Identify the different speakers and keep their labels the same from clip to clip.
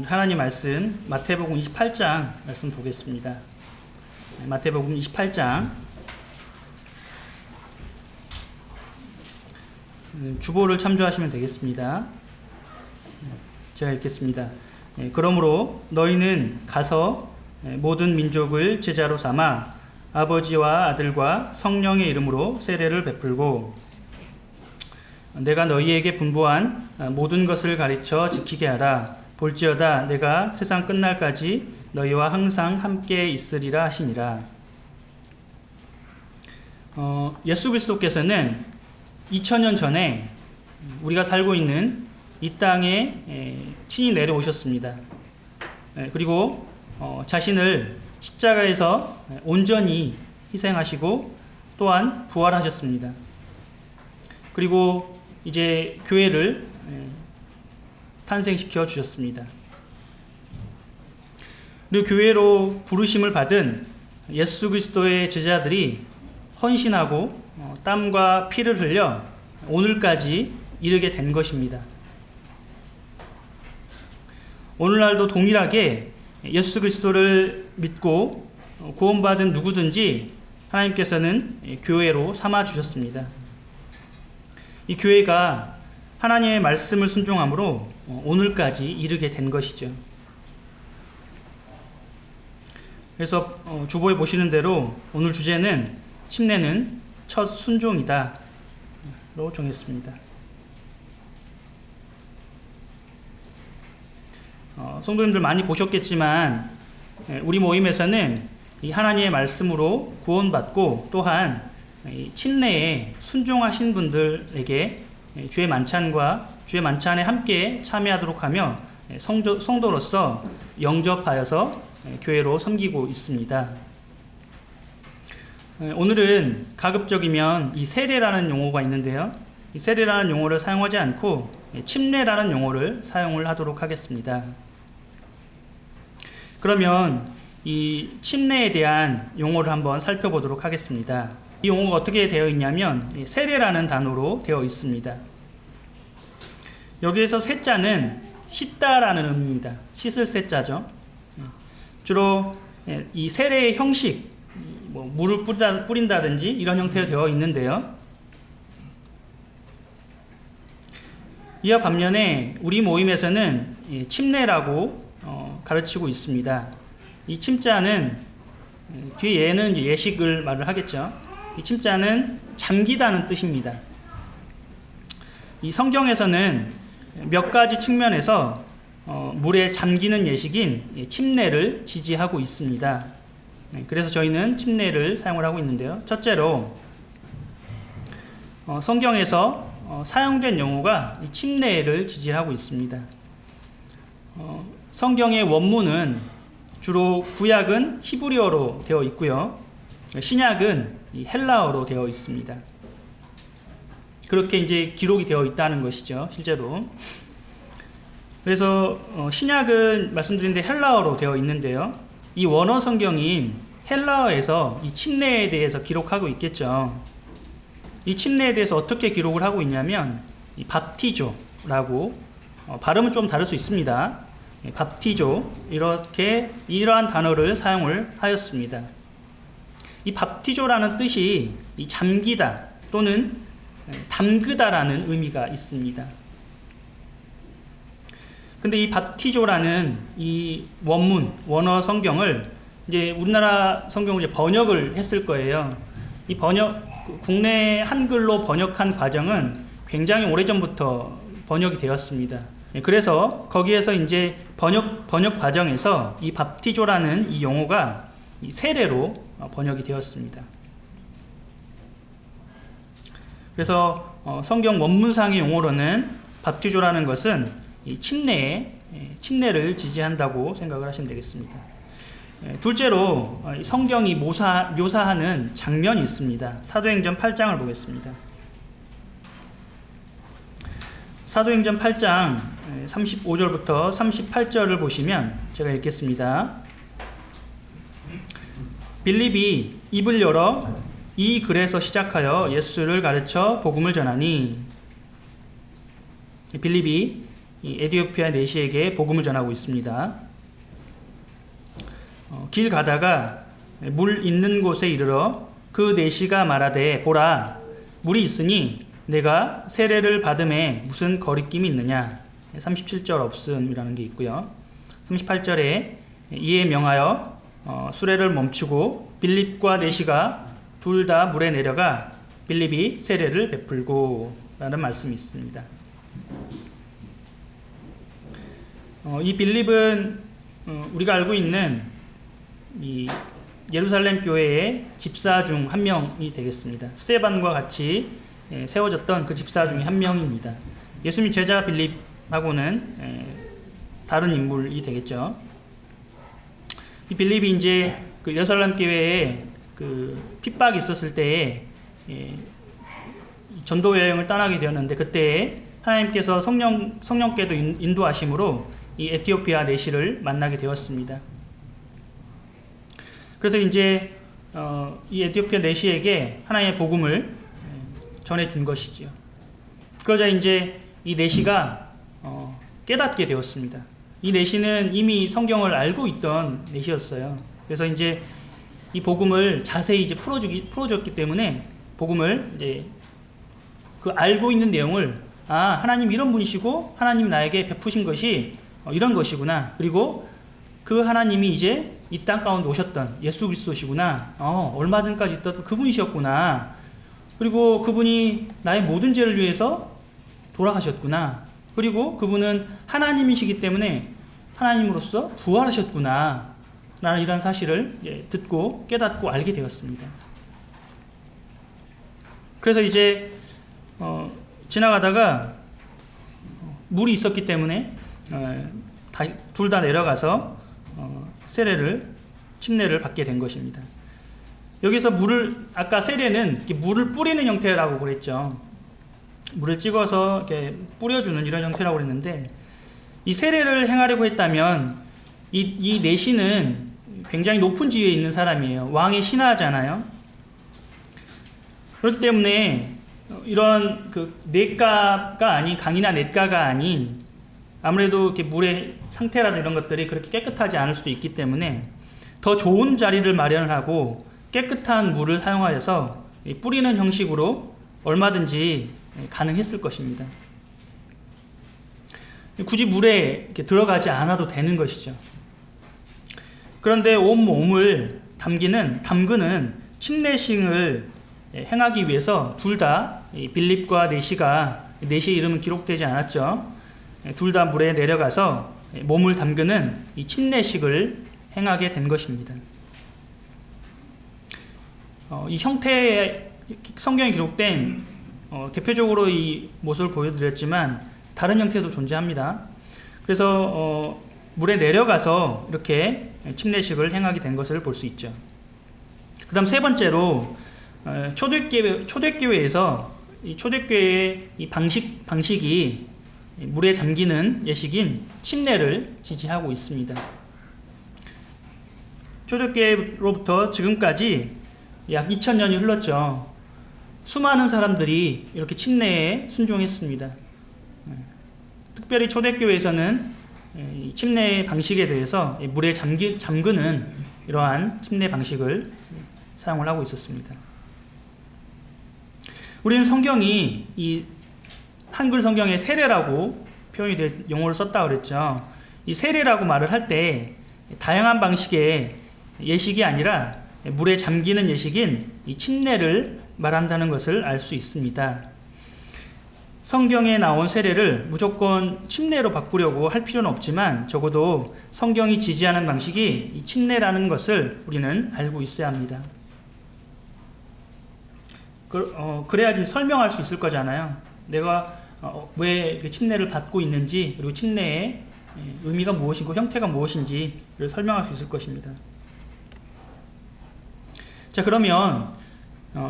Speaker 1: 하나님 말씀 마태복음 28장 말씀 보겠습니다. 마태복음 28장 주보를 참조하시면 되겠습니다. 제가 읽겠습니다. 그러므로 너희는 가서 모든 민족을 제자로 삼아 아버지와 아들과 성령의 이름으로 세례를 베풀고 내가 너희에게 분부한 모든 것을 가르쳐 지키게 하라. 볼지어다 내가 세상 끝날까지 너희와 항상 함께 있으리라 하시니라. 예수 그리스도께서는 2000년 전에 우리가 살고 있는 이 땅에 친히 내려오셨습니다. 그리고 자신을 십자가에서 온전히 희생하시고 또한 부활하셨습니다. 그리고 이제 교회를 탄생시켜 주셨습니다. 그리고 교회로 부르심을 받은 예수 그리스도의 제자들이 헌신하고 땀과 피를 흘려 오늘까지 이르게 된 것입니다. 오늘날도 동일하게 예수 그리스도를 믿고 구원받은 누구든지 하나님께서는 교회로 삼아 주셨습니다. 이 교회가 하나님의 말씀을 순종함으로 오늘까지 이르게 된 것이죠. 그래서 주보에 보시는 대로 오늘 주제는 침례는 첫 순종이다 로 정했습니다. 성도님들 많이 보셨겠지만 우리 모임에서는 이 하나님의 말씀으로 구원받고 또한 침례에 순종하신 분들에게 주의 만찬과 주의 만찬에 함께 참여하도록 하며 성도로서 영접하여서 교회로 섬기고 있습니다. 오늘은 가급적이면 이 세례라는 용어가 있는데요. 이 세례라는 용어를 사용하지 않고 침례라는 용어를 사용을 하도록 하겠습니다. 그러면 이 침례에 대한 용어를 한번 살펴보도록 하겠습니다. 이 용어가 어떻게 되어 있냐면 세례라는 단어로 되어 있습니다. 여기에서 세자는 씻다라는 의미입니다. 씻을 세자죠. 주로 이 세례의 형식, 물을 뿌린다든지 이런 형태로 되어 있는데요. 이와 반면에 우리 모임에서는 침례라고 가르치고 있습니다. 이 침자는 뒤에 얘는 이제 예식을 말을 하겠죠. 이 침자는 잠기다는 뜻입니다. 이 성경에서는 몇 가지 측면에서 물에 잠기는 예식인 침례를 지지하고 있습니다. 그래서 저희는 침례를 사용을 하고 있는데요. 첫째로 성경에서 사용된 용어가 이 침례를 지지하고 있습니다. 성경의 원문은 주로 구약은 히브리어로 되어 있고요. 신약은 이 헬라어로 되어 있습니다. 그렇게 이제 기록이 되어 있다는 것이죠, 실제로. 그래서 신약은 말씀드린 데 헬라어로 되어 있는데요. 이 원어 성경인 헬라어에서 이 침례에 대해서 기록하고 있겠죠. 이 침례에 대해서 어떻게 기록을 하고 있냐면 이 밥티조라고 발음은 좀 다를 수 있습니다. 밥티조 이러한 단어를 사용을 하였습니다. 이 밥티조라는 뜻이 이 잠기다 또는 담그다라는 의미가 있습니다. 근데 이 밥티조라는 이 원어 성경을 이제 우리나라 성경을 이제 번역을 했을 거예요. 이 국내 한글로 번역한 과정은 굉장히 오래전부터 번역이 되었습니다. 그래서 거기에서 이제 번역 과정에서 이 밥티조라는 이 용어가 이 세례로 번역이 되었습니다. 그래서 성경 원문상의 용어로는 밥티조라는 것은 이 침례를 지지한다고 생각을 하시면 되겠습니다. 둘째로 성경이 묘사하는 장면이 있습니다. 사도행전 8장을 보겠습니다. 사도행전 8장 35절부터 38절을 보시면 제가 읽겠습니다. 빌립이 입을 열어 이 글에서 시작하여 예수를 가르쳐 복음을 전하니 빌립이 이 에티오피아 내시에게 복음을 전하고 있습니다. 길 가다가 물 있는 곳에 이르러 그 내시가 말하되 보라 물이 있으니 내가 세례를 받음에 무슨 거리낌이 있느냐. 37절 없음이라는 게 있고요. 38절에 이에 명하여 수레를 멈추고 빌립과 내시가 둘 다 물에 내려가 빌립이 세례를 베풀고 라는 말씀이 있습니다. 이 빌립은 우리가 알고 있는 이 예루살렘 교회의 집사 중 한 명이 되겠습니다. 스데반과 같이 세워졌던 그 집사 중에 한 명입니다. 예수님 제자 빌립하고는 다른 인물이 되겠죠. 이 빌립이 이제 그 예루살렘 교회에 그 핍박이 있었을 때에 전도 여행을 떠나게 되었는데 그때에 하나님께서 성령께도 인도하심으로 이 에티오피아 내시를 만나게 되었습니다. 그래서 이제 이 에티오피아 내시에게 하나님의 복음을 전해준 것이지요. 그러자 이제 이 내시가 깨닫게 되었습니다. 이 내시는 이미 성경을 알고 있던 내시였어요. 그래서 이제 이 복음을 자세히 이제 풀어줬기 때문에 복음을 이제 그 알고 있는 내용을 하나님 이런 분이시고 하나님이 나에게 베푸신 것이 이런 것이구나. 그리고 그 하나님이 이제 이 땅 가운데 오셨던 예수 그리스도시구나. 얼마 전까지 있던 그분이셨구나. 그리고 그분이 나의 모든 죄를 위해서 돌아가셨구나. 그리고 그분은 하나님이시기 때문에 하나님으로서 부활하셨구나. 라는 이런 사실을 듣고 깨닫고 알게 되었습니다. 그래서 이제 지나가다가 물이 있었기 때문에 둘 다 내려가서 침례를 받게 된 것입니다. 여기서 아까 세례는 물을 뿌리는 형태라고 그랬죠. 물을 찍어서 이렇게 뿌려주는 이런 형태라고 그랬는데, 이 세례를 행하려고 했다면 이 내시는 굉장히 높은 지위에 있는 사람이에요. 왕의 신하잖아요. 그렇기 때문에 이런 그 냇가가 아닌, 강이나 냇가가 아닌, 아무래도 이렇게 물의 상태라든 이런 것들이 그렇게 깨끗하지 않을 수도 있기 때문에 더 좋은 자리를 마련을 하고 깨끗한 물을 사용하여서 뿌리는 형식으로 얼마든지 가능했을 것입니다. 굳이 물에 이렇게 들어가지 않아도 되는 것이죠. 그런데 온 몸을 담그는 침례식을 행하기 위해서 둘 다 빌립과 내시의 이름은 기록되지 않았죠. 둘 다 물에 내려가서 몸을 담그는 이 침례식을 행하게 된 것입니다. 이 형태의 성경에 기록된 대표적으로 이 모습을 보여드렸지만 다른 형태도 존재합니다. 그래서 물에 내려가서 이렇게 침례식을 행하게 된 것을 볼 수 있죠. 그 다음 세 번째로 초대교회에서 이 초대교회의 이 방식이 물에 잠기는 예식인 침례를 지지하고 있습니다. 초대교회로부터 지금까지 약 2000년이 흘렀죠. 수많은 사람들이 이렇게 침례에 순종했습니다. 특별히 초대교회에서는 이 침례 방식에 대해서 물에 잠그는 이러한 침례 방식을 사용을 하고 있었습니다. 우리는 성경이 이 한글 성경에 세례라고 표현이 된 용어를 썼다고 그랬죠. 이 세례라고 말을 할 때 다양한 방식의 예식이 아니라 물에 잠기는 예식인 이 침례를 말한다는 것을 알 수 있습니다. 성경에 나온 세례를 무조건 침례로 바꾸려고 할 필요는 없지만 적어도 성경이 지지하는 방식이 이 침례라는 것을 우리는 알고 있어야 합니다. 그래야지 설명할 수 있을 거잖아요. 내가 왜 침례를 받고 있는지, 그리고 침례의 의미가 무엇이고 형태가 무엇인지를 설명할 수 있을 것입니다. 자, 그러면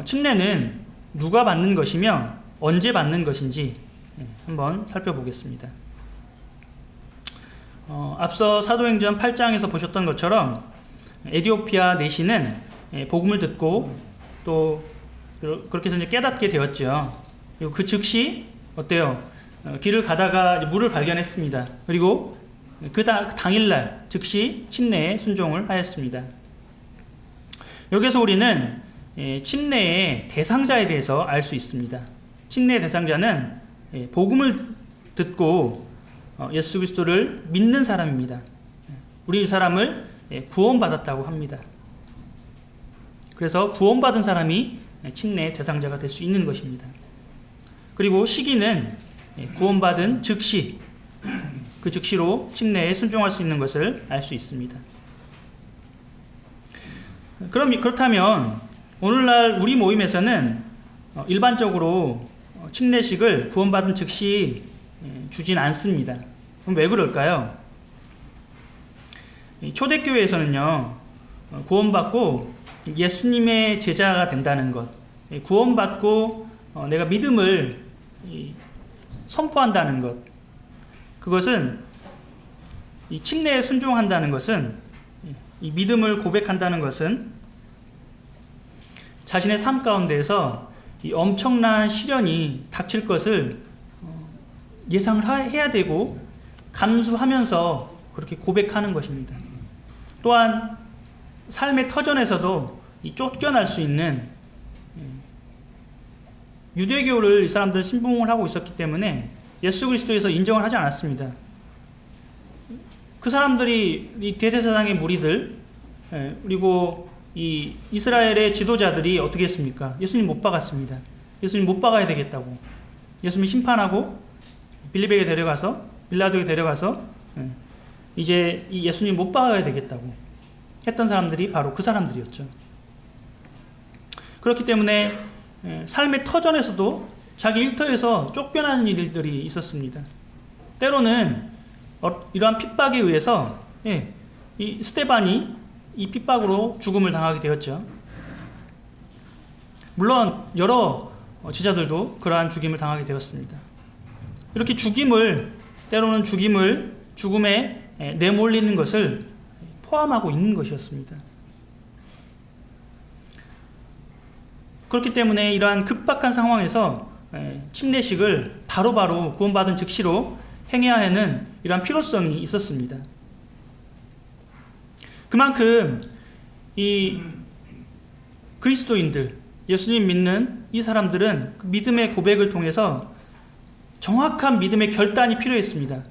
Speaker 1: 침례는 누가 받는 것이며 언제 받는 것인지 한번 살펴보겠습니다. 앞서 사도행전 8장에서 보셨던 것처럼 에티오피아 내시는 복음을 듣고 또 그렇게 해서 이제 깨닫게 되었죠. 그리고 그 즉시 어때요? 길을 가다가 물을 발견했습니다. 그리고 그 당일날 즉시 침례에 순종을 하였습니다. 여기서 우리는 침례의 대상자에 대해서 알 수 있습니다. 침례의 대상자는 복음을 듣고 예수 그리스도를 믿는 사람입니다. 우리 이 사람을 구원받았다고 합니다. 그래서 구원받은 사람이 침례의 대상자가 될 수 있는 것입니다. 그리고 시기는 구원받은 즉시, 그 즉시로 침례에 순종할 수 있는 것을 알 수 있습니다. 그렇다면 오늘날 우리 모임에서는 일반적으로 침례식을 구원받은 즉시 주진 않습니다. 그럼 왜 그럴까요? 초대교회에서는요, 구원받고 예수님의 제자가 된다는 것, 구원받고 내가 믿음을 선포한다는 것, 그것은 이 침례에 순종한다는 것은, 이 믿음을 고백한다는 것은 자신의 삶 가운데에서 이 엄청난 시련이 닥칠 것을 예상을 해야 되고 감수하면서 그렇게 고백하는 것입니다. 또한 삶의 터전에서도 이 쫓겨날 수 있는, 유대교를 이 사람들은 신봉을 하고 있었기 때문에 예수 그리스도에서 인정을 하지 않았습니다. 그 사람들이 이 대제사장의 무리들, 그리고 이 이스라엘의 지도자들이 어떻게 했습니까? 예수님 못 박았습니다. 예수님 못 박아야 되겠다고 예수님 심판하고 빌립에게 데려가서, 빌라도에게 데려가서 이제 이 예수님 못 박아야 되겠다고 했던 사람들이 바로 그 사람들이었죠. 그렇기 때문에 삶의 터전에서도 자기 일터에서 쫓겨나는 일들이 있었습니다. 때로는 이러한 핍박에 의해서 이 스데반이 이 핍박으로 죽음을 당하게 되었죠. 물론 여러 제자들도 그러한 죽임을 당하게 되었습니다. 이렇게 때로는 죽음에 내몰리는 것을 포함하고 있는 것이었습니다. 그렇기 때문에 이러한 급박한 상황에서 침례식을 바로바로 구원받은 즉시로 행해야 하는 이러한 필요성이 있었습니다. 그만큼 이 그리스도인들, 예수님 믿는 이 사람들은 그 믿음의 고백을 통해서 정확한 믿음의 결단이 필요했습니다.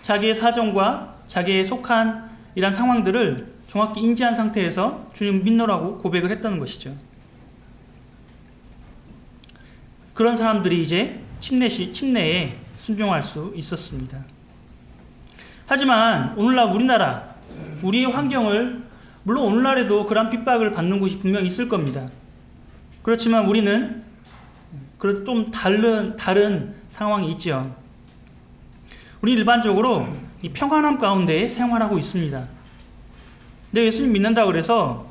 Speaker 1: 자기의 사정과 자기의 속한 이러한 상황들을 정확히 인지한 상태에서 주님 믿노라고 고백을 했다는 것이죠. 그런 사람들이 이제 침례에 순종할 수 있었습니다. 하지만 오늘날 우리나라, 우리의 환경을, 물론 오늘날에도 그런 핍박을 받는 곳이 분명히 있을 겁니다. 그렇지만 우리는 좀 다른 상황이 있죠. 우리 일반적으로 이 평안함 가운데 생활하고 있습니다. 근데 예수님 믿는다고 그래서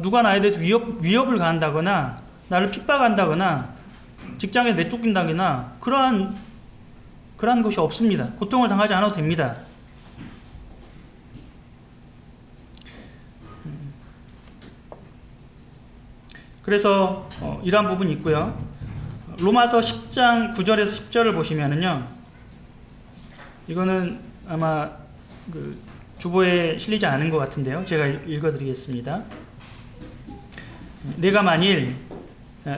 Speaker 1: 누가 나에 대해서 위협을 가한다거나 나를 핍박한다거나 직장에 내쫓긴다거나 그러한 것이 없습니다. 고통을 당하지 않아도 됩니다. 그래서 이러한 부분이 있고요. 로마서 10장 9절에서 10절을 보시면은요, 이거는 아마 그 주보에 실리지 않은 것 같은데요. 제가 읽어드리겠습니다. 내가 만일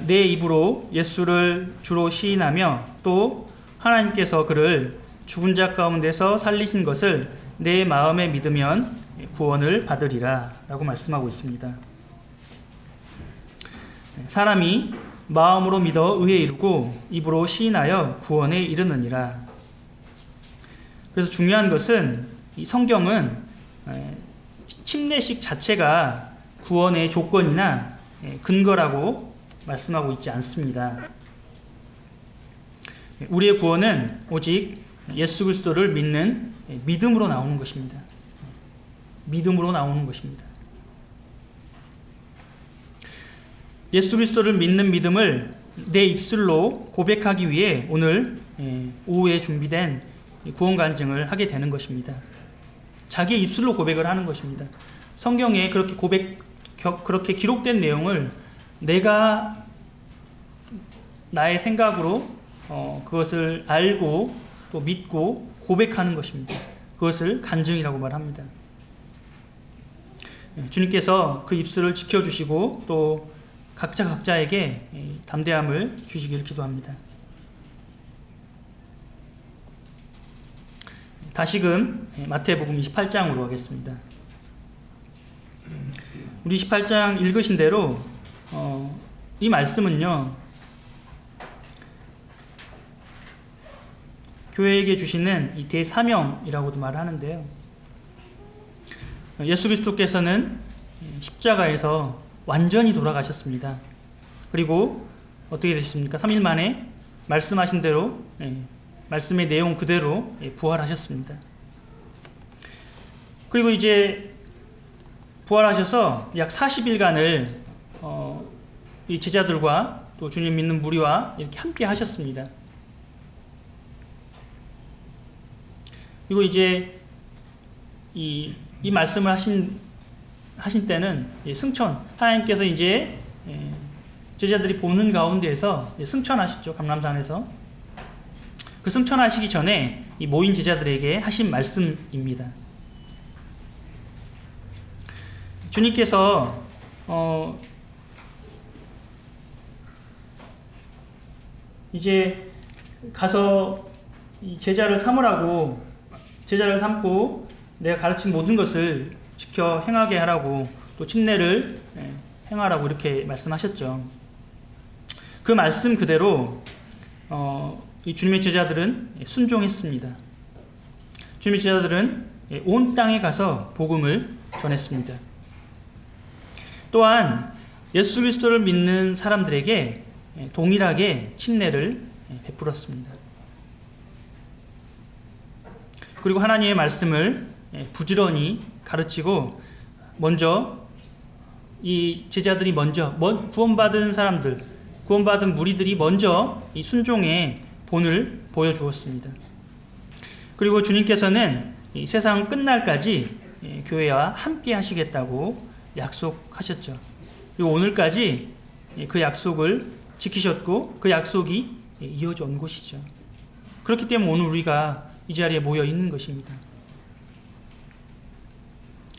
Speaker 1: 내 입으로 예수를 주로 시인하며 또 하나님께서 그를 죽은 자 가운데서 살리신 것을 내 마음에 믿으면 구원을 받으리라 라고 말씀하고 있습니다. 사람이 마음으로 믿어 의에 이르고 입으로 시인하여 구원에 이르느니라. 그래서 중요한 것은 이 성경은 침례식 자체가 구원의 조건이나 근거라고 말씀하고 있지 않습니다. 우리의 구원은 오직 예수 그리스도를 믿는 믿음으로 나오는 것입니다. 믿음으로 나오는 것입니다. 예수 그리스도를 믿는 믿음을 내 입술로 고백하기 위해 오늘 오후에 준비된 구원 간증을 하게 되는 것입니다. 자기의 입술로 고백을 하는 것입니다. 성경에 그렇게 기록된 내용을 내가 나의 생각으로 그것을 알고 또 믿고 고백하는 것입니다. 그것을 간증이라고 말합니다. 주님께서 그 입술을 지켜주시고 또 각자에게 담대함을 주시길 기도합니다. 다시금 마태복음 28장으로 가겠습니다. 우리 28장 읽으신 대로 이 말씀은요, 교회에게 주시는 이 대사명이라고도 말하는데요. 예수 그리스도께서는 십자가에서 완전히 돌아가셨습니다. 그리고 어떻게 되셨습니까? 3일 만에 말씀하신 대로, 말씀의 내용 그대로 부활하셨습니다. 그리고 이제 부활하셔서 약 40일간을 이 제자들과 또 주님 믿는 무리와 이렇게 함께 하셨습니다. 그리고 이제 이 말씀을 하신 때는 승천, 하나님께서 이제 제자들이 보는 가운데에서 승천하셨죠. 감람산에서. 그 승천하시기 전에 이 모인 제자들에게 하신 말씀입니다. 주님께서 이제 가서 이 제자를 삼으라고, 제자를 삼고 내가 가르친 모든 것을 지켜 행하게 하라고, 또 침례를 행하라고 이렇게 말씀하셨죠. 그 말씀 그대로 이 주님의 제자들은 순종했습니다. 주님의 제자들은 온 땅에 가서 복음을 전했습니다. 또한 예수 그리스도를 믿는 사람들에게 동일하게 침례를 베풀었습니다. 그리고 하나님의 말씀을 부지런히 가르치고, 먼저 이 제자들이 먼저 구원받은 사람들, 구원받은 무리들이 먼저 이 순종의 본을 보여주었습니다. 그리고 주님께서는 이 세상 끝날까지 교회와 함께 하시겠다고 약속하셨죠. 그리고 오늘까지 그 약속을 지키셨고, 그 약속이 이어져 온 것이죠. 그렇기 때문에 오늘 우리가 이 자리에 모여 있는 것입니다.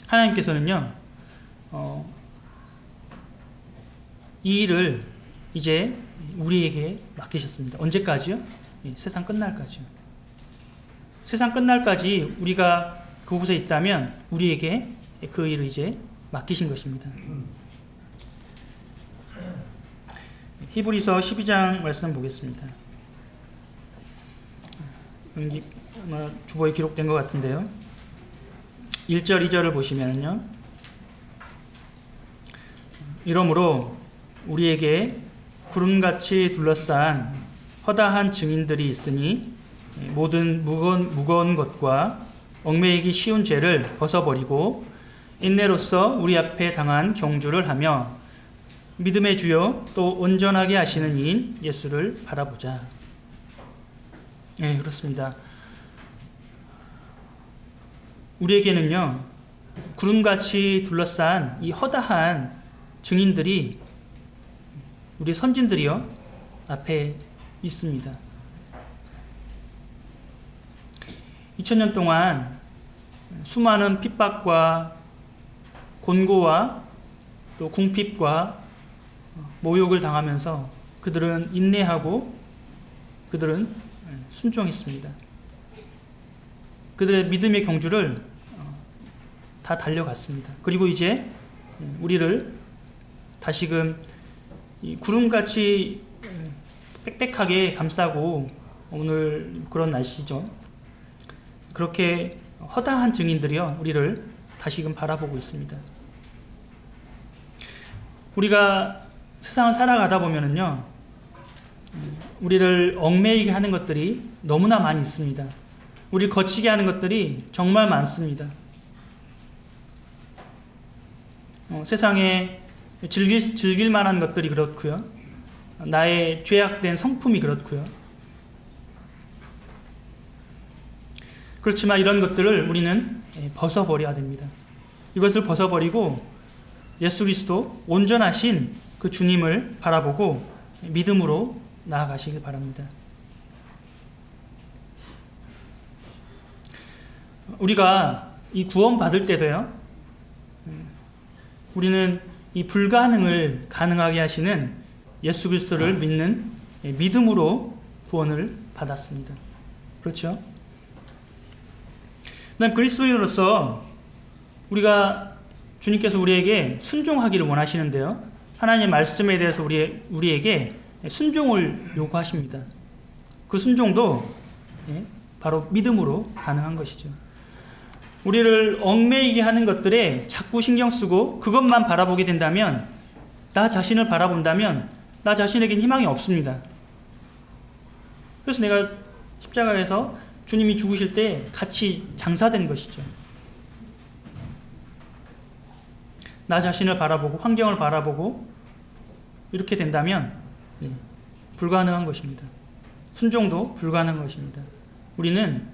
Speaker 1: 하나님께서는요, 이 일을 이제 우리에게 맡기셨습니다. 언제까지요? 세상 끝날까지요. 세상 끝날까지 우리가 그곳에 있다면 우리에게 그 일을 이제 맡기신 것입니다. 히브리서 12장 말씀 보겠습니다. 여기 아마 주보에 기록된 것 같은데요. 1절, 2절을 보시면요. 이러므로 우리에게 구름같이 둘러싼 허다한 증인들이 있으니 모든 무거운 것과 얽매이기 쉬운 죄를 벗어버리고 인내로써 우리 앞에 당한 경주를 하며 믿음의 주요 또 온전하게 하시는 이인 예수를 바라보자. 네, 그렇습니다. 우리에게는요, 구름같이 둘러싼 이 허다한 증인들이, 우리 선진들이요, 앞에 있습니다. 2000년 동안 수많은 핍박과 곤고와 또 궁핍과 모욕을 당하면서 그들은 인내하고 그들은 순종했습니다. 그들의 믿음의 경주를 다 달려갔습니다. 그리고 이제 우리를 다시금 이 구름같이 빽빽하게 감싸고, 오늘 그런 날씨죠. 그렇게 허다한 증인들이요, 우리를 다시금 바라보고 있습니다. 우리가 세상을 살아가다 보면은요, 우리를 얽매이게 하는 것들이 너무나 많이 있습니다. 우리를 거치게 하는 것들이 정말 많습니다. 세상에 즐길 만한 것들이 그렇고요. 나의 죄악된 성품이 그렇고요. 그렇지만 이런 것들을 우리는 벗어버려야 됩니다. 이것을 벗어버리고 예수 그리스도 온전하신 그 주님을 바라보고 믿음으로 나아가시길 바랍니다. 우리가 이 구원 받을 때도요, 우리는 이 불가능을 가능하게 하시는 예수 그리스도를 믿는 믿음으로 구원을 받았습니다. 그렇죠? 그다음 그리스도인으로서 우리가 주님께서 우리에게 순종하기를 원하시는데요. 하나님의 말씀에 대해서 우리에게 순종을 요구하십니다. 그 순종도 바로 믿음으로 가능한 것이죠. 우리를 얽매이게 하는 것들에 자꾸 신경 쓰고 그것만 바라보게 된다면, 나 자신을 바라본다면 나 자신에겐 희망이 없습니다. 그래서 내가 십자가에서 주님이 죽으실 때 같이 장사된 것이죠. 나 자신을 바라보고 환경을 바라보고 이렇게 된다면 불가능한 것입니다. 순종도 불가능한 것입니다. 우리는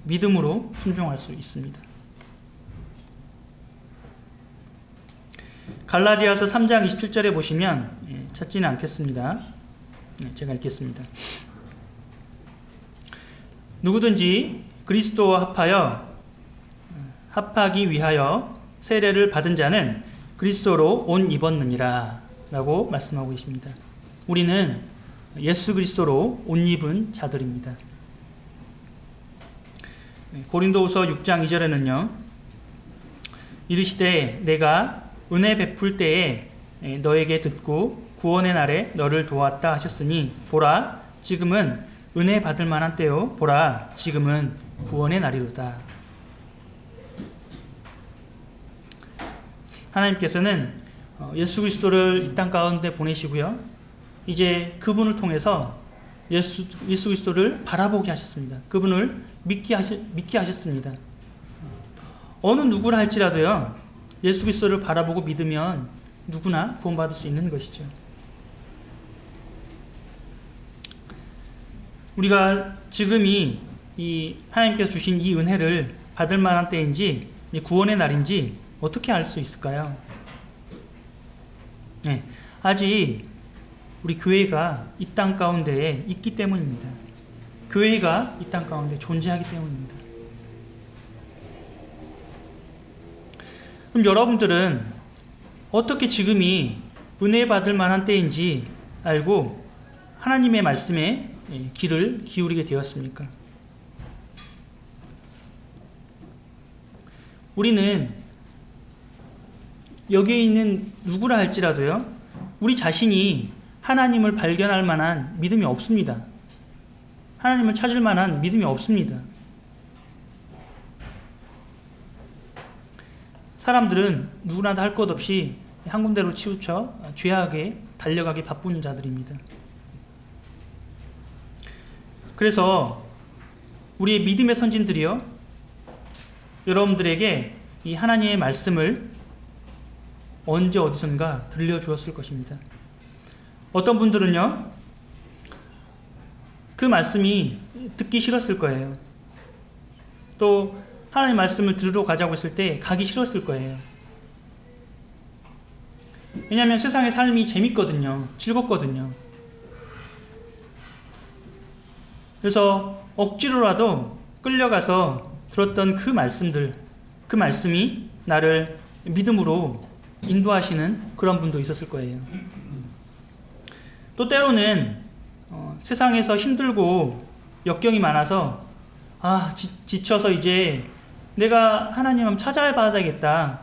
Speaker 1: 믿음으로 순종할 수 있습니다. 갈라디아서 3장 27절에 보시면, 찾지는 않겠습니다. 제가 읽겠습니다. 누구든지 그리스도와 합하기 위하여 세례를 받은 자는 그리스도로 옷 입었느니라 라고 말씀하고 계십니다. 우리는 예수 그리스도로 옷 입은 자들입니다. 고린도후서 6장 2절에는요, 이르시되 내가 은혜 베풀 때에 너에게 듣고 구원의 날에 너를 도왔다 하셨으니 보라 지금은 은혜 받을 만한 때요 보라 지금은 구원의 날이로다. 하나님께서는 예수 그리스도를 이 땅 가운데 보내시고요, 이제 그분을 통해서 예수 그리스도를 바라보게 하셨습니다. 그분을 믿게 하셨습니다. 어느 누구라 할지라도요, 예수 그리스도를 바라보고 믿으면 누구나 구원받을 수 있는 것이죠. 우리가 지금이 이 하나님께서 주신 이 은혜를 받을 만한 때인지 구원의 날인지 어떻게 알 수 있을까요? 아직 우리 교회가 이 땅 가운데에 있기 때문입니다. 교회가 이 땅 가운데 존재하기 때문입니다. 그럼 여러분들은 어떻게 지금이 은혜 받을 만한 때인지 알고 하나님의 말씀에 귀를 기울이게 되었습니까? 우리는 여기에 있는 누구라 할지라도요, 우리 자신이 하나님을 발견할 만한 믿음이 없습니다. 하나님을 찾을 만한 믿음이 없습니다. 사람들은 누구나 다 할 것 없이 한 군데로 치우쳐 죄악에 달려가기 바쁜 자들입니다. 그래서 우리의 믿음의 선진들이요, 여러분들에게 이 하나님의 말씀을 언제 어디선가 들려주었을 것입니다. 어떤 분들은요, 그 말씀이 듣기 싫었을 거예요. 또 하나님의 말씀을 들으러 가자고 했을 때 가기 싫었을 거예요. 왜냐하면 세상의 삶이 재밌거든요. 즐겁거든요. 그래서 억지로라도 끌려가서 들었던 그 말씀이 나를 믿음으로 인도하시는 그런 분도 있었을 거예요. 또 때로는 세상에서 힘들고 역경이 많아서 지쳐서 이제 내가 하나님 한번 찾아봐야겠다.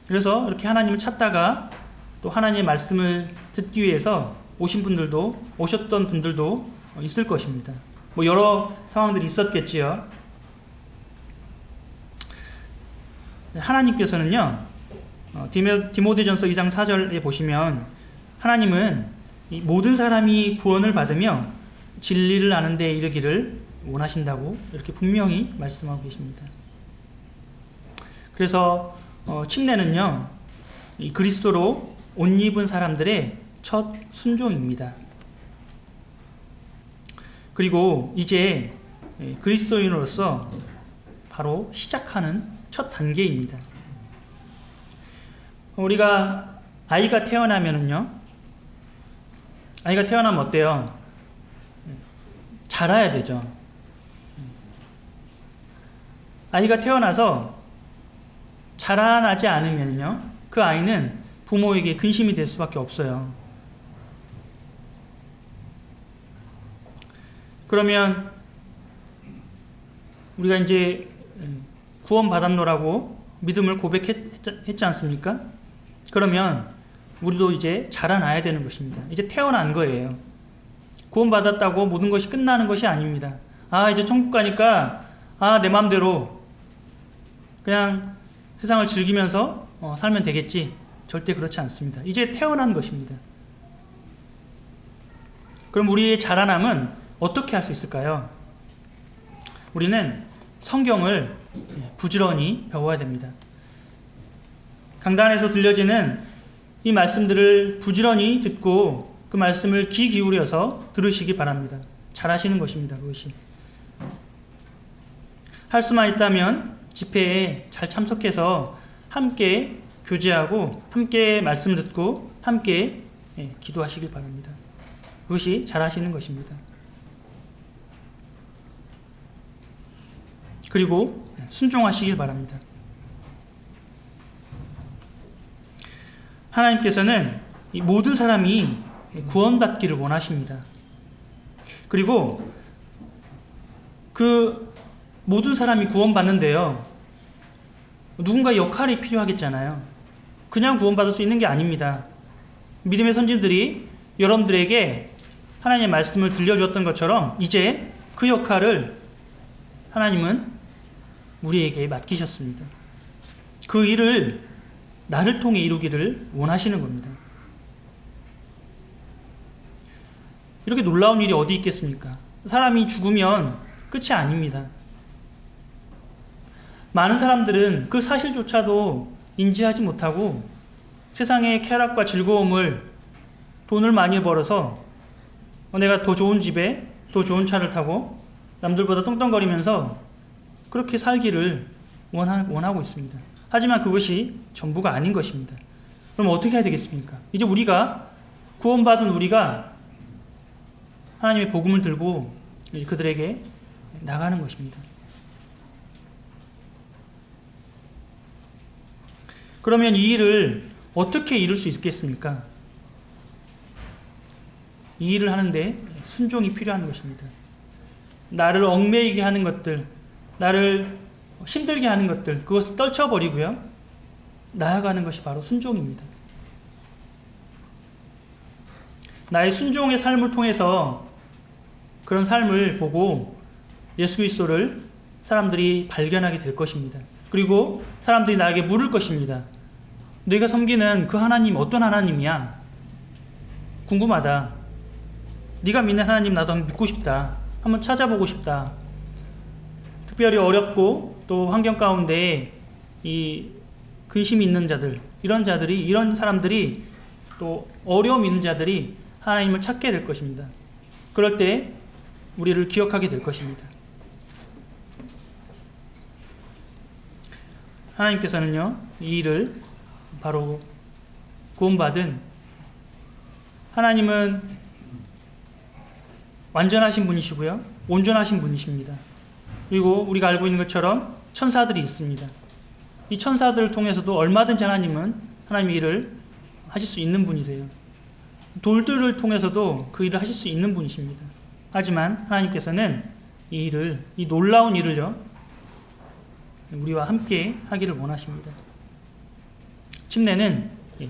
Speaker 1: 그래서 이렇게 하나님을 찾다가 또 하나님의 말씀을 듣기 위해서 오셨던 분들도 있을 것입니다. 여러 상황들이 있었겠지요. 하나님께서는요, 디모데전서 2장 4절에 보시면 하나님은 이 모든 사람이 구원을 받으며 진리를 아는 데 이르기를 원하신다고 이렇게 분명히 말씀하고 계십니다. 그래서 침례는요, 이 그리스도로 옷 입은 사람들의 첫 순종입니다. 그리고 이제 그리스도인으로서 바로 시작하는 첫 단계입니다. 우리가 아이가 태어나면 어때요? 자라야 되죠. 아이가 태어나서 자라나지 않으면요, 그 아이는 부모에게 근심이 될 수밖에 없어요. 그러면 우리가 이제 구원받았노라고 믿음을 고백했지 않습니까? 그러면 우리도 이제 자라나야 되는 것입니다. 이제 태어난 거예요. 구원받았다고 모든 것이 끝나는 것이 아닙니다. 이제 천국 가니까 내 마음대로 그냥 세상을 즐기면서 살면 되겠지. 절대 그렇지 않습니다. 이제 태어난 것입니다. 그럼 우리의 자라남은 어떻게 할 수 있을까요? 우리는 성경을 부지런히 배워야 됩니다. 강단에서 들려지는 이 말씀들을 부지런히 듣고 그 말씀을 귀 기울여서 들으시기 바랍니다. 잘하시는 것입니다. 그것이. 할 수만 있다면 집회에 잘 참석해서 함께 교제하고 함께 말씀 듣고 함께 기도하시길 바랍니다. 그것이 잘하시는 것입니다. 그리고 순종하시길 바랍니다. 하나님께서는 이 모든 사람이 구원받기를 원하십니다. 그리고 그 모든 사람이 구원받는데요, 누군가 역할이 필요하겠잖아요. 그냥 구원받을 수 있는 게 아닙니다. 믿음의 선진들이 여러분들에게 하나님의 말씀을 들려주었던 것처럼 이제 그 역할을 하나님은 우리에게 맡기셨습니다. 그 일을 나를 통해 이루기를 원하시는 겁니다. 이렇게 놀라운 일이 어디 있겠습니까? 사람이 죽으면 끝이 아닙니다. 많은 사람들은 그 사실조차도 인지하지 못하고 세상의 쾌락과 즐거움을, 돈을 많이 벌어서 내가 더 좋은 집에 더 좋은 차를 타고 남들보다 똥똥거리면서 그렇게 살기를 원하고 있습니다. 하지만 그것이 전부가 아닌 것입니다. 그럼 어떻게 해야 되겠습니까? 이제 우리가, 구원받은 우리가 하나님의 복음을 들고 그들에게 나가는 것입니다. 그러면 이 일을 어떻게 이룰 수 있겠습니까? 이 일을 하는데 순종이 필요한 것입니다. 나를 얽매이게 하는 것들, 나를 힘들게 하는 것들, 그것을 떨쳐버리고요, 나아가는 것이 바로 순종입니다. 나의 순종의 삶을 통해서 그런 삶을 보고 예수 그리스도를 사람들이 발견하게 될 것입니다. 그리고 사람들이 나에게 물을 것입니다. 너희가 섬기는 그 하나님 어떤 하나님이야? 궁금하다. 네가 믿는 하나님 나도 한번 믿고 싶다. 한번 찾아보고 싶다. 특별히 어렵고 또 환경 가운데 이 근심이 있는 자들, 이런 사람들이, 또 어려움 있는 자들이 하나님을 찾게 될 것입니다. 그럴 때 우리를 기억하게 될 것입니다. 하나님께서는요, 이 일을 바로 구원받은, 하나님은 완전하신 분이시고요, 온전하신 분이십니다. 그리고 우리가 알고 있는 것처럼 천사들이 있습니다. 이 천사들을 통해서도 얼마든지 하나님은 하나님의 일을 하실 수 있는 분이세요. 돌들을 통해서도 그 일을 하실 수 있는 분이십니다. 하지만 하나님께서는 이 놀라운 일을요, 우리와 함께 하기를 원하십니다. 침례는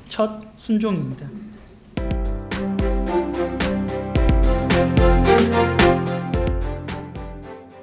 Speaker 1: 첫 순종입니다.